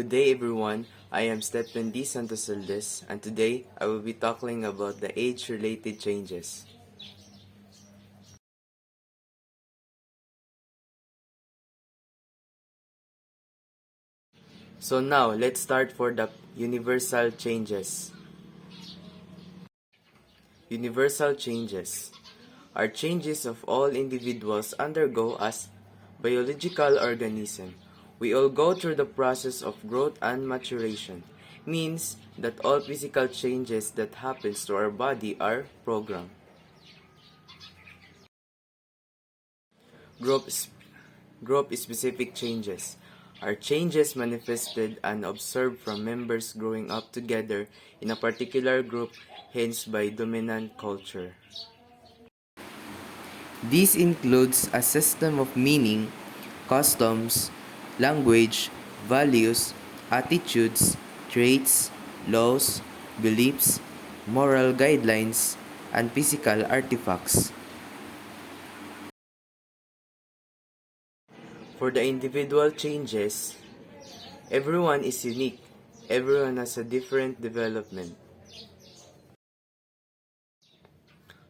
Good day everyone, I am Stephen D. Santosaldes and today I will be talking about the age-related changes. So now, let's start for the universal changes. Universal changes are changes of all individuals undergo as biological organisms. We all go through the process of growth and maturation. Means that all physical changes that happens to our body are programmed. Group-specific changes are changes manifested and observed from members growing up together in a particular group, hence by dominant culture. This includes a system of meaning, customs, language, values, attitudes, traits, laws, beliefs, moral guidelines, and physical artifacts. For the individual changes, everyone is unique. Everyone has a different development.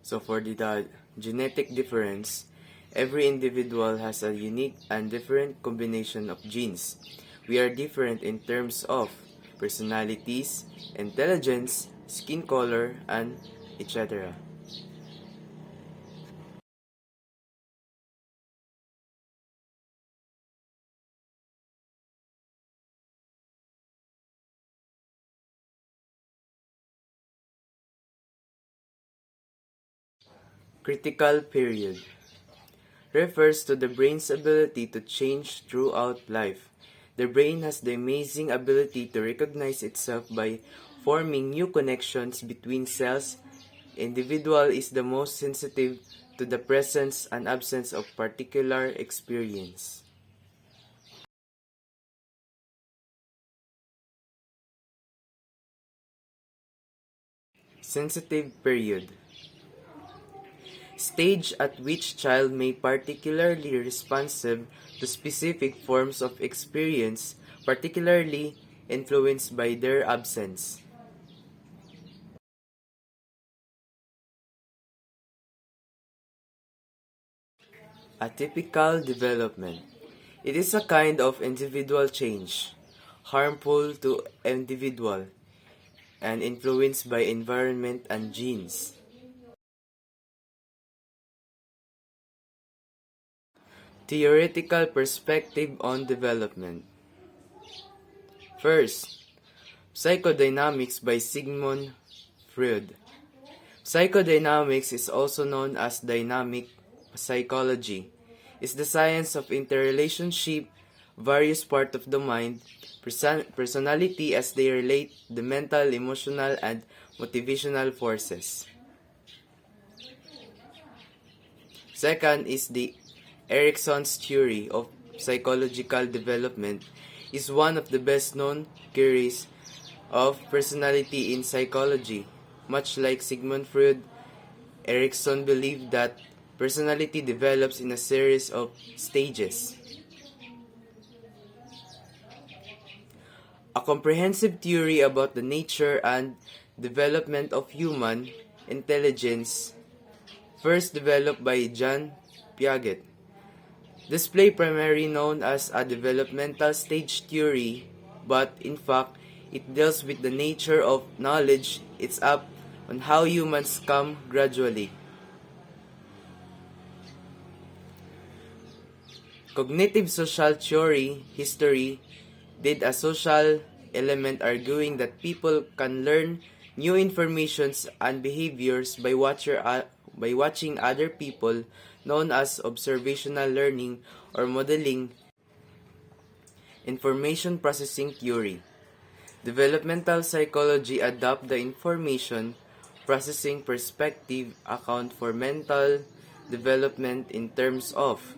So for the genetic difference, every individual has a unique and different combination of genes. We are different in terms of personalities, intelligence, skin color, and etc. Critical period refers to the brain's ability to change throughout life. The brain has the amazing ability to recognize itself by forming new connections between cells. Individual is the most sensitive to the presence and absence of particular experience. Sensitive period stage at which child may particularly responsive to specific forms of experience, particularly influenced by their absence. Atypical development. It is a kind of individual change, harmful to individual, and influenced by environment and genes. Theoretical perspective on development. First, psychodynamics by Sigmund Freud. Psychodynamics is also known as dynamic psychology. It's the science of interrelationship, various parts of the mind, personality as they relate the mental, emotional, and motivational forces. Second is the Erikson's theory of psychological development is one of the best known theories of personality in psychology. Much like Sigmund Freud, Erikson believed that personality develops in a series of stages. A comprehensive theory about the nature and development of human intelligence, first developed by Jean Piaget. Display primarily known as a developmental stage theory, but in fact, it deals with the nature of knowledge. It's up on how humans come gradually. Cognitive social theory history did a social element arguing that people can learn new informations and behaviors by watching other people, known as observational learning or modeling. Information processing theory. Developmental psychology adopt the information processing perspective account for mental development in terms of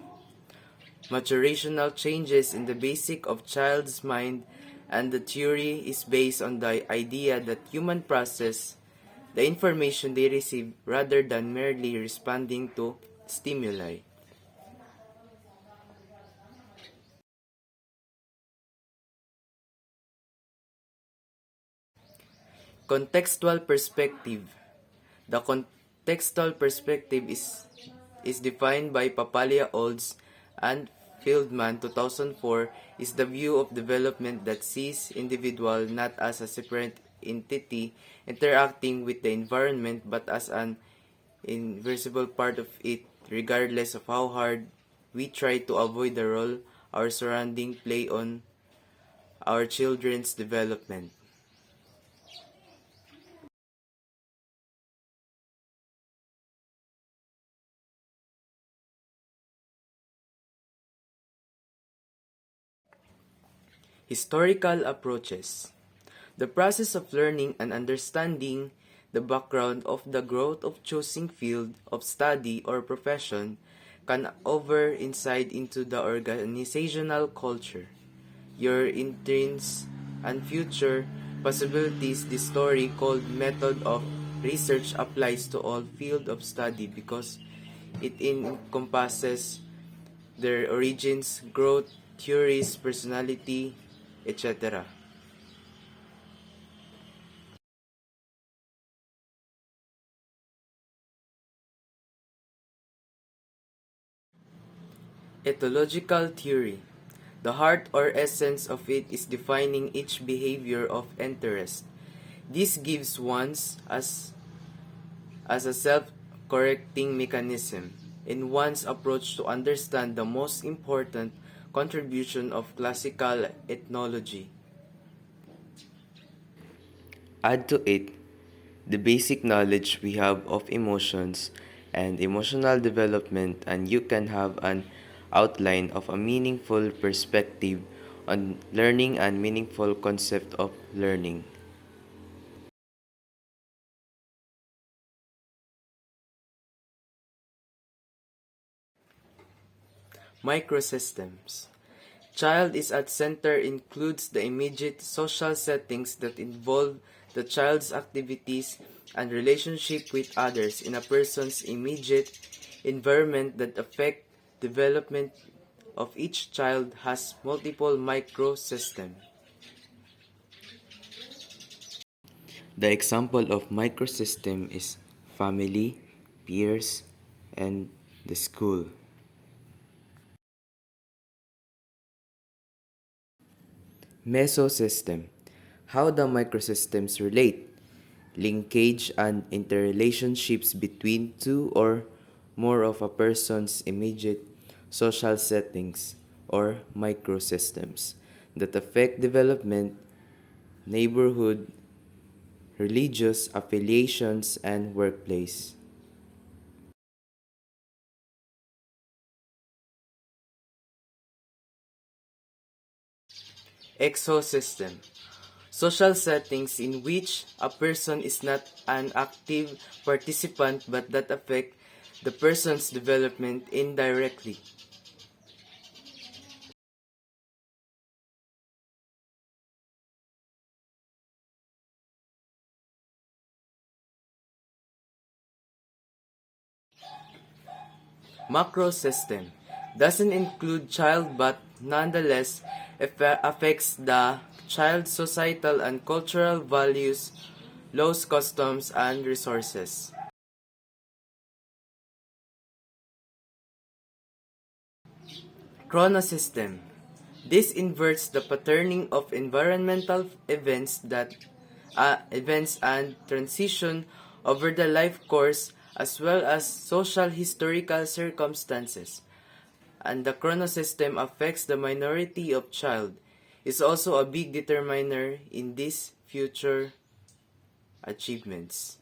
maturational changes in the basic of child's mind, and the theory is based on the idea that human process the information they receive rather than merely responding to stimuli. Contextual perspective. The contextual perspective is defined by Papalia Olds and Fieldman 2004 is the view of development that sees individual not as a separate entity interacting with the environment but as an invisible part of it regardless of how hard we try to avoid the role our surroundings play on our children's development. Historical approaches. The process of learning and understanding the background of the growth of choosing field of study or profession can over insight into the organizational culture, your intents and future possibilities. This story called method of research applies to all field of study because it encompasses their origins, growth, theories, personality, etc. Ethological theory. The heart or essence of it is defining each behavior of interest. This gives as a self-correcting mechanism in one's approach to understand the most important contribution of classical ethnology. Add to it the basic knowledge we have of emotions and emotional development, and you can have an outline of a meaningful perspective on learning and meaningful concept of learning. Microsystems. Child is at center includes the immediate social settings that involve the child's activities and relationship with others in a person's immediate environment that affect development of each child has multiple microsystems. The example of microsystem is family, peers, and the school. Mesosystem. How the microsystems relate, linkage and interrelationships between two or more of a person's immediate social settings or microsystems that affect development, neighborhood, religious affiliations, and workplace. Exosystem. Social settings in which a person is not an active participant but that affect the person's development indirectly. Macro system doesn't include child but nonetheless affects the child's societal and cultural values, laws, customs, and resources. Chronosystem. This inverts the patterning of environmental events and transition over the life course as well as social historical circumstances. And the chronosystem affects the minority of child is also a big determiner in these future achievements.